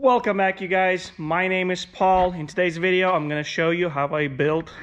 Welcome back, you guys. My name is Paul. In today's video, I'm going to show you how I built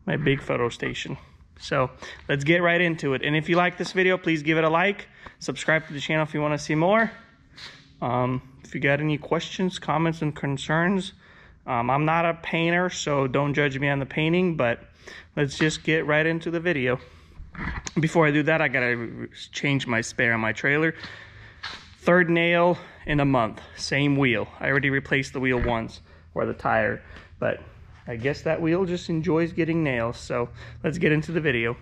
my big photo station. So let's get right into it. And if you like this video, please give it a like. Subscribe to the channel if you want to see more. If you got any questions, comments, and concerns, I'm not a painter, so don't judge me on the painting, but let's just get right into the video. Before I do that, I gotta change my spare on my trailer. Third nail in a month, same wheel. I already replaced the wheel once, or the tire, but I guess that wheel just enjoys getting nails. So let's get into the video.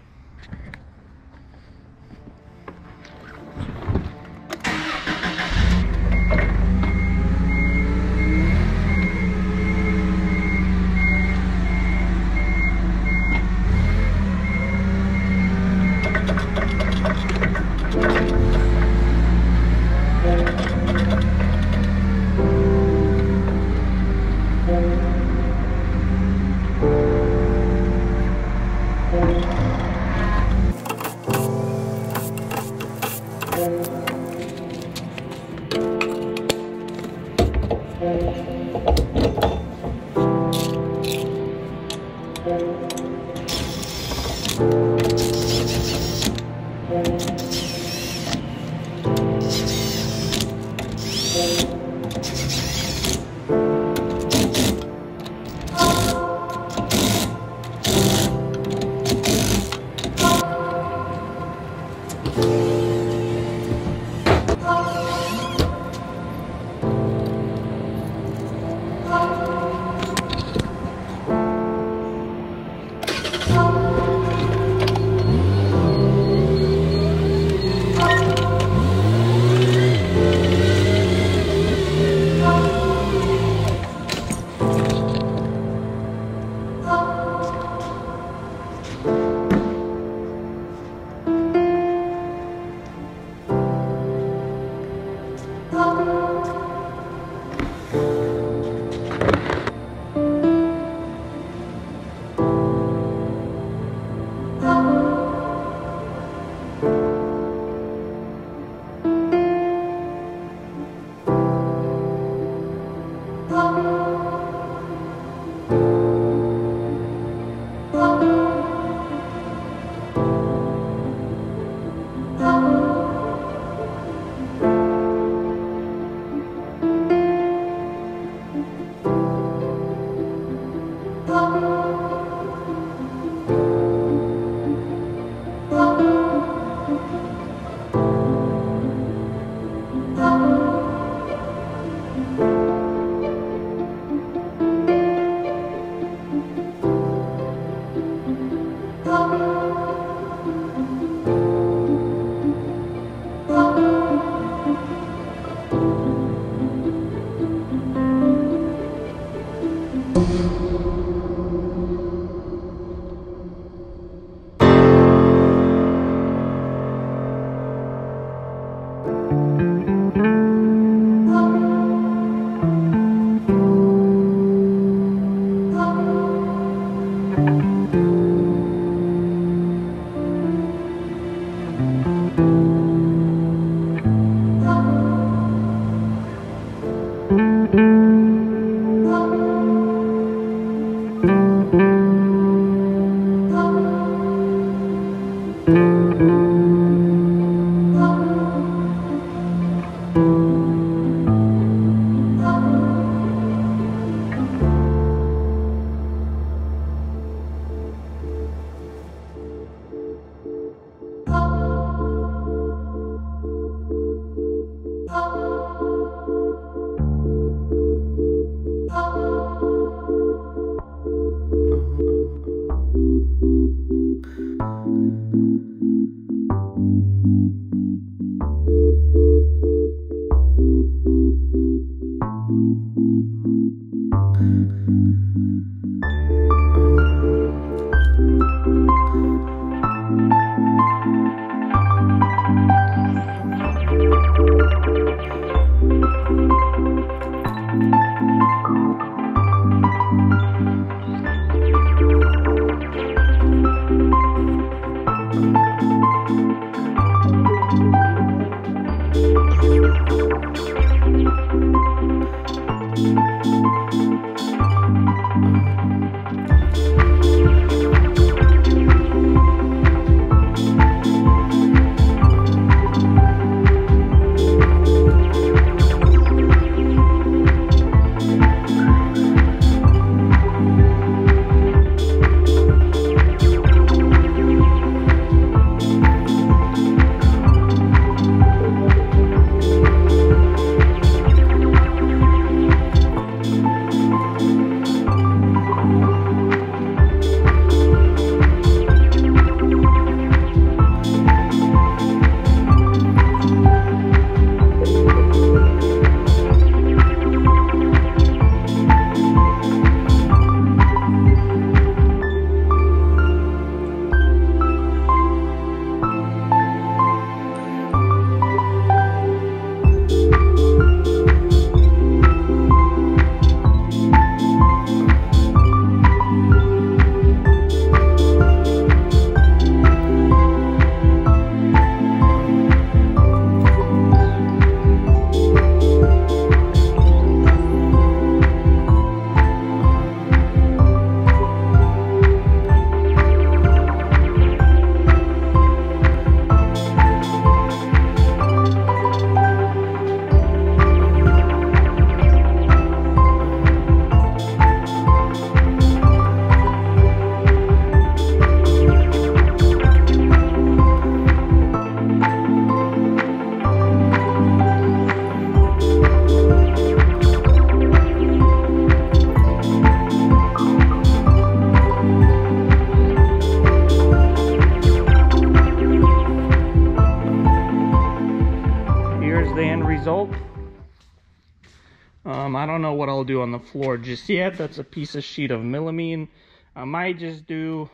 I don't know what I'll do on the floor just yet. That's a piece of sheet of melamine. I might just do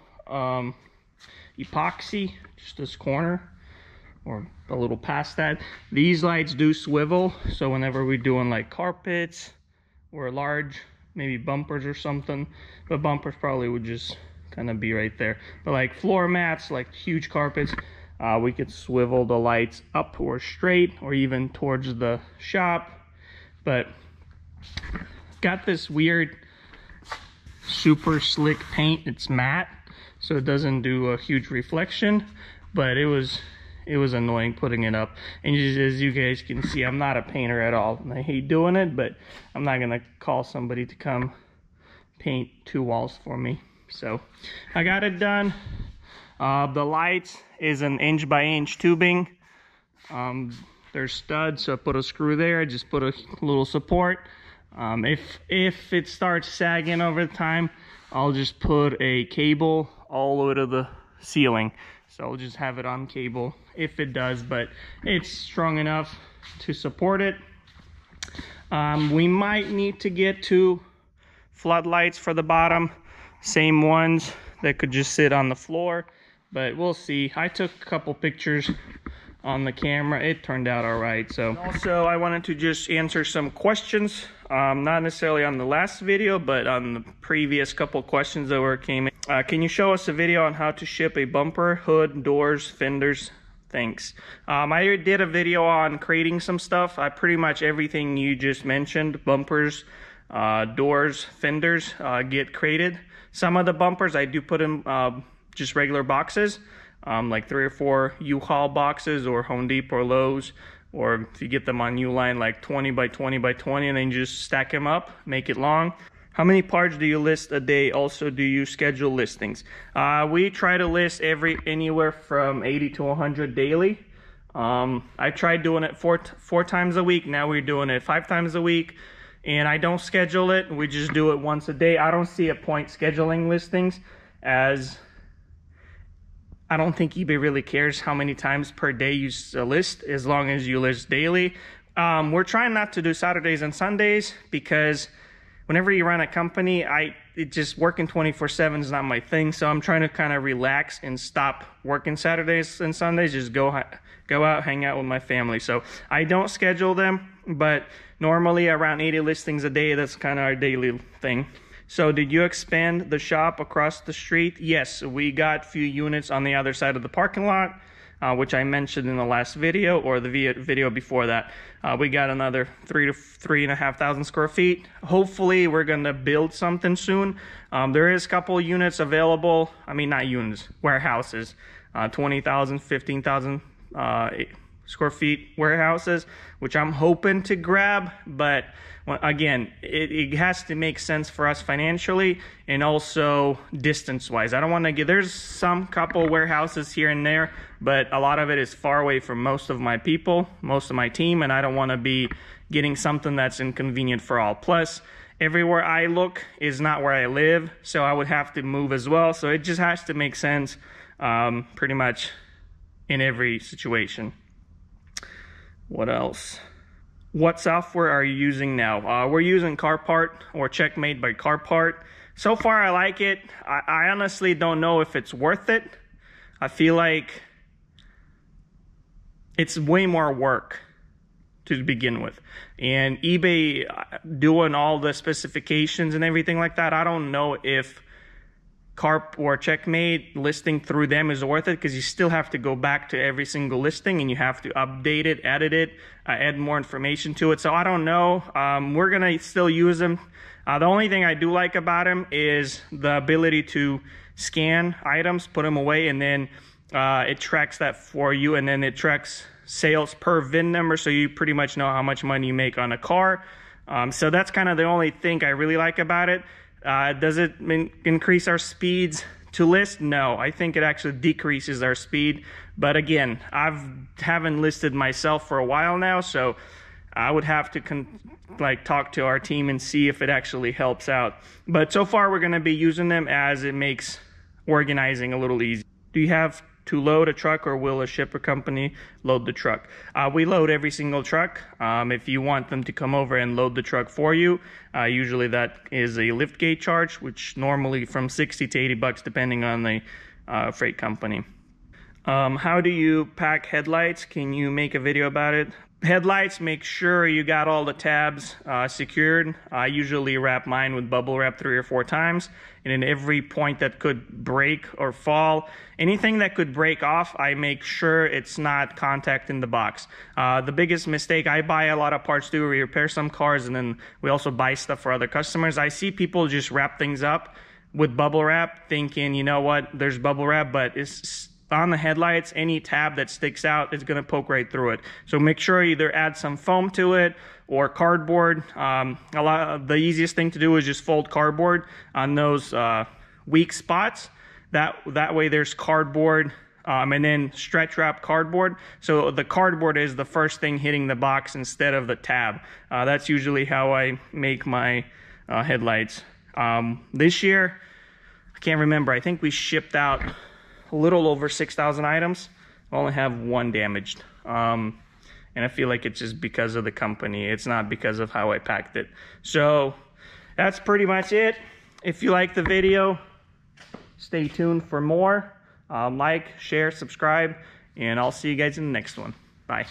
epoxy, just this corner, or a little past that. These lights do swivel, so whenever we're doing like carpets or large, maybe bumpers or something, but bumpers probably would just kind of be right there. But like floor mats, like huge carpets, we could swivel the lights up or straight or even towards the shop. But got this weird super slick paint. It's matte, so it doesn't do a huge reflection, but it was annoying putting it up. And as you guys can see, I'm not a painter at all, and I hate doing it, but I'm not gonna call somebody to come paint 2 walls for me. So I got it done. The lights is an 1x1 tubing. There's studs, so I put a screw there. I just put a little support. If it starts sagging over time, I'll just put a cable all the way to the ceiling. So I'll just have it on cable if it does, but it's strong enough to support it. We might need to get 2 floodlights for the bottom, same ones that could just sit on the floor, but we'll see. I took a couple pictures on the camera. It turned out all right. So also I wanted to just answer some questions, not necessarily on the last video, but on the previous couple questions that came in. Can you show us a video on how to ship a bumper, hood, doors, fenders? Thanks. I did a video on creating some stuff. Pretty much everything you just mentioned, bumpers, doors, fenders, get created. Some of the bumpers I do put in just regular boxes, like 3 or 4 U-Haul boxes or Home Depot or Lowe's, or if you get them on Uline, like 20 by 20 by 20, and then you just stack them up, make it long. How many parts do you list a day? Also, do you schedule listings? We try to list anywhere from 80 to 100 daily. I tried doing it four times a week. Now we're doing it 5 times a week, and I don't schedule it. We just do it once a day. I don't see a point scheduling listings, as I don't think eBay really cares how many times per day you list, as long as you list daily. We're trying not to do Saturdays and Sundays, because whenever you run a company, it just working 24/7 is not my thing. So I'm trying to kind of relax and stop working Saturdays and Sundays. Just go out, hang out with my family. So I don't schedule them, but normally around 80 listings a day. That's kind of our daily thing. So did you expand the shop across the street? Yes, we got a few units on the other side of the parking lot, which I mentioned in the last video, or the video before that. We got another 3,000 to 3,500 square feet. Hopefully we're gonna build something soon. There is a couple units available. I mean, not units, warehouses, 20,000, 15,000 square feet warehouses, which I'm hoping to grab, but again, it has to make sense for us financially and also distance wise. I don't want to get, there's some couple warehouses here and there, but a lot of it is far away from most of my people, most of my team, and I don't want to be getting something that's inconvenient for all. Plus, everywhere I look is not where I live, so I would have to move as well. So it just has to make sense pretty much in every situation. What else? What software are you using now? We're using Carpart, or Checkmate by Carpart. So far I like it. I honestly don't know if it's worth it. I feel like it's way more work to begin with. And eBay doing all the specifications and everything like that, I don't know if Carp or Checkmate listing through them is worth it, because you still have to go back to every single listing and you have to update it, edit it, add more information to it. So I don't know. We're gonna still use them. The only thing I do like about them is the ability to scan items, put them away, and then it tracks that for you, and then it tracks sales per VIN number, so you pretty much know how much money you make on a car. So that's kind of the only thing I really like about it. Does it increase our speeds to list? No, I think it actually decreases our speed. But again, haven't listed myself for a while now, so I would have to talk to our team and see if it actually helps out. But so far we're going to be using them, as it makes organizing a little easy. Do you have to load a truck, or will a shipper company load the truck? We load every single truck. If you want them to come over and load the truck for you, usually that is a lift gate charge, which normally from 60 to 80 bucks depending on the freight company. How do you pack headlights? Can you make a video about it? Headlights, make sure you got all the tabs secured. I usually wrap mine with bubble wrap 3 or 4 times, and in every point that could break or fall, anything that could break off, I make sure it's not contacting the box. The biggest mistake, I buy a lot of parts too. We repair some cars, and then we also buy stuff for other customers. I see people just wrap things up with bubble wrap, thinking, you know what, there's bubble wrap, but it's on the headlights, any tab that sticks out is going to poke right through it. So make sure you either add some foam to it or cardboard. The easiest thing to do is just fold cardboard on those weak spots. That way there's cardboard, and then stretch wrap cardboard. So the cardboard is the first thing hitting the box instead of the tab. That's usually how I make my headlights. This year, I can't remember, I think we shipped out a little over 6,000 items. I only have 1 damaged. And I feel like it's just because of the company. It's not because of how I packed it. So that's pretty much it. If you like the video, stay tuned for more. Like, share, subscribe, and I'll see you guys in the next one. Bye.